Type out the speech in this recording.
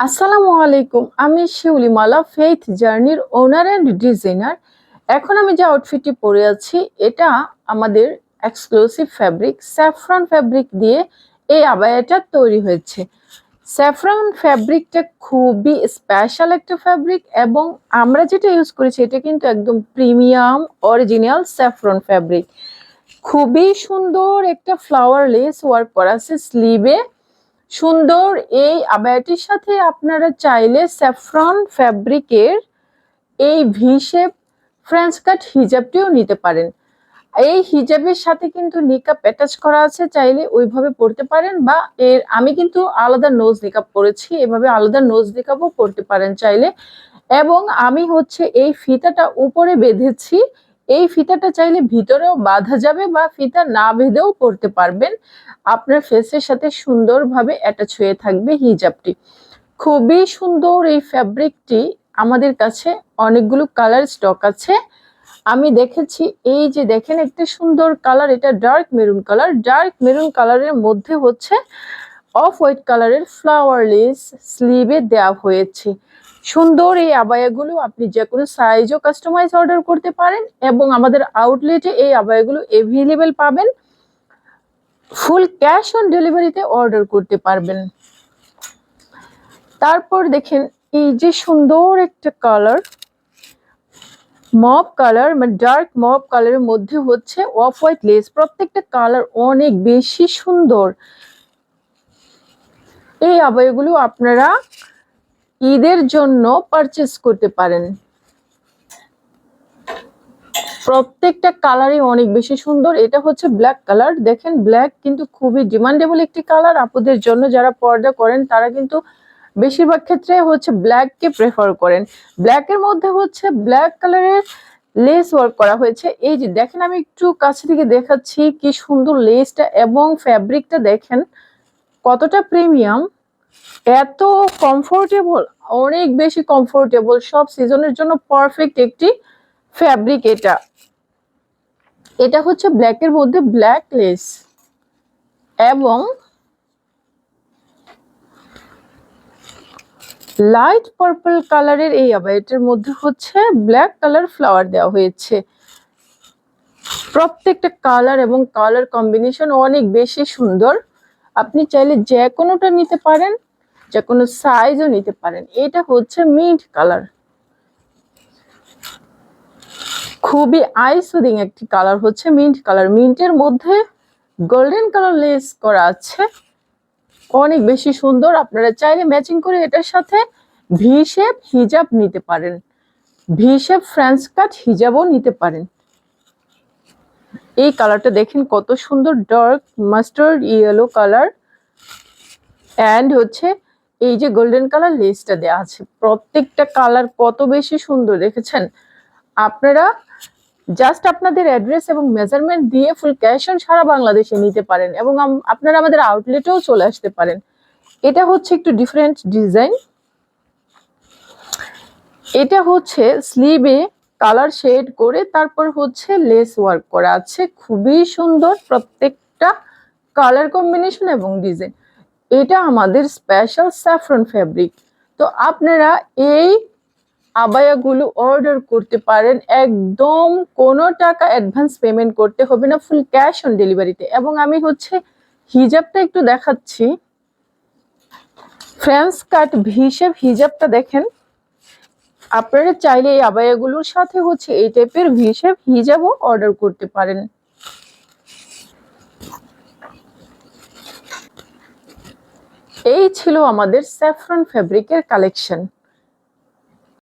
আসসালামু আলাইকুম। আমি শিউলিমালা ফেইথ জার্নির ওনার অ্যান্ড ডিজাইনার। এখন আমি যে আউটফিটটি পরে আছি এটা আমাদের এক্সক্লুসিভ ফ্যাব্রিক স্যাফরন ফ্যাব্রিক দিয়ে এই আবায়াটা তৈরি হয়েছে। স্যাফরন ফ্যাব্রিকটা খুবই স্পেশাল একটা ফ্যাব্রিক এবং আমরা যেটা ইউজ করেছি এটা কিন্তু একদম প্রিমিয়াম অরিজিনাল স্যাফরন ফ্যাব্রিক। খুবই সুন্দর একটা ফ্লাওয়ার লেস ওয়ার্ক করা আছে স্লিভে। সুন্দর এই আবায়াটির সাথে আপনারা চাইলে স্যাফরন ফ্যাব্রিকের এই ভি শেপ ফ্রেঞ্চ কাট হিজাবটিও নিতে পারেন। এই হিজাবের সাথে কিন্তু নিকাব অ্যাটাচ করা আছে, চাইলে ওইভাবে পরতে পারেন বা আমি কিন্তু আলাদা নোজ নিকাব পরেছি, এভাবে আলাদা নোজ নিকাবও পরতে পারেন চাইলে। এবং আমি এই ফিতাটা উপরে বেঁধেছি, এই ফিতাটা চাইলে ভিতরেও বাঁধা যাবে বা ফিতা না বেঁধেও পরতে পারবেন। আপনার ফেসের সাথে সুন্দরভাবে অ্যাটাচ হয়ে থাকবে হিজাবটি। খুবই সুন্দর এই ফ্যাব্রিকটি। আমাদের কাছে অনেকগুলো কালার স্টক আছে। আমি দেখেছি, এই যে দেখেন একটা সুন্দর কালার, এটা dark maroon colour. Dark maroon কালারের মধ্যে অফ হোয়াইট কালারের ফ্লাওয়ার লেস স্লিভে দেওয়া হয়েছে। সুন্দর এই আবায়াগুলো আপনি যে কোনো সাইজও কাস্টমাইজ অর্ডার করতে পারেন এবং আমাদের আউটলেটে এই আবায়াগুলো এভেলেবেল পাবেন। ফুল ক্যাশ অন ডেলিভারিতে অর্ডার করতে পারবেন। তারপর দেখেন এই যে সুন্দর একটা কালার, মব কালার, মানে ডার্ক মব কালারের মধ্যে অফ হোয়াইট লেস। প্রত্যেকটা কালার অনেক বেশি সুন্দর। এই আবায়াগুলো আপনারা ঈদের জন্য পারচেস করতে পারেন। প্রত্যেকটা কালারই অনেক বেশি সুন্দর। এটা ব্ল্যাক কালার। দেখেন ব্ল্যাক কিন্তু খুবই ডিমান্ডেবল একটি কালার আপুদের জন্য। যারা পর্দা করেন তারা কিন্তু বেশিরভাগ ক্ষেত্রে ব্ল্যাককে প্রেফার করেন। ব্ল্যাকের মধ্যে ব্ল্যাক কালারের লেস ওয়ার্ক করা হয়েছে। এই যে দেখেন, আমি একটু কাছে থেকে দেখাচ্ছি কি সুন্দর লেসটা এবং ফ্যাব্রিকটা দেখেন কতটা প্রিমিয়াম, এত কমফোর্টেবল, অনেক বেশি কমফোর্টেবল। সব সিজনের জন্য পারফেক্ট একটি ফ্যাব্রিক এটা। এটা ব্ল্যাকের মধ্যে ব্ল্যাক লেস এবং লাইট পার্পল কালারের এই আবায়াটার মধ্যে ব্ল্যাক কালার ফ্লাওয়ার দেওয়া হয়েছে। প্রত্যেকটা কালার এবং কালার কম্বিনেশন অনেক বেশি সুন্দর। আপনি চাইলে যে কোনোটা নিতে পারেন, যে কোনো সাইজও নিতে পারেন। এটা মিন্ট কালার, খুবই আই সুদিং একটি কালার মিন্ট কালার। মিন্টের মধ্যে গোল্ডেন কালার লেস করা আছে, অনেক বেশি সুন্দর। আপনারা চাইলে ম্যাচিং করে এটার সাথে ভি শেপ হিজাব নিতে পারেন, ভি শেপ ফ্রেঞ্চ কাট হিজাবও নিতে পারেন। এই কালারটা দেখেন কত সুন্দর, dark mustard yellow colour and এই যে গোল্ডেন কালার লেসটা দেওয়া আছে। প্রত্যেকটা কালার কত বেশি সুন্দর দেখেছেন। আপনারা জাস্ট আপনাদের অ্যাড্রেস এবং মেজারমেন্ট দিয়ে ফুল ক্যাশ অন সারা বাংলাদেশে নিতে পারেন এবং আপনারা আমাদের আউটলেটেও চলে আসতে পারেন। এটা একটু ডিফারেন্ট ডিজাইন। এটা স্লিভে কালার শেড করে তারপর লেস ওয়ার্ক করা আছে। খুবই সুন্দর প্রত্যেকটা কালার কম্বিনেশন এবং ডিজাইন। এটা আমাদের স্পেশাল স্যাফরন ফ্যাব্রিক। তো আপনারা এই আবায়াগুলো অর্ডার করতে পারেন, একদম কোনো টাকা অ্যাডভান্স পেমেন্ট করতে হবে না, ফুল ক্যাশ অন ডেলিভারিতে। এবং আমি হিজাবটা একটু দেখাচ্ছি। ফ্রেঞ্চ কাট ভি শেপ হিজাবটা দেখেন। আপনারা চাইলে এই আবায়াগুলোর সাথে এই টাইপের ভি শেপ হিজাবও অর্ডার করতে পারেন। এই ছিল আমাদের স্যাফরন ফ্যাব্রিকের কালেকশন।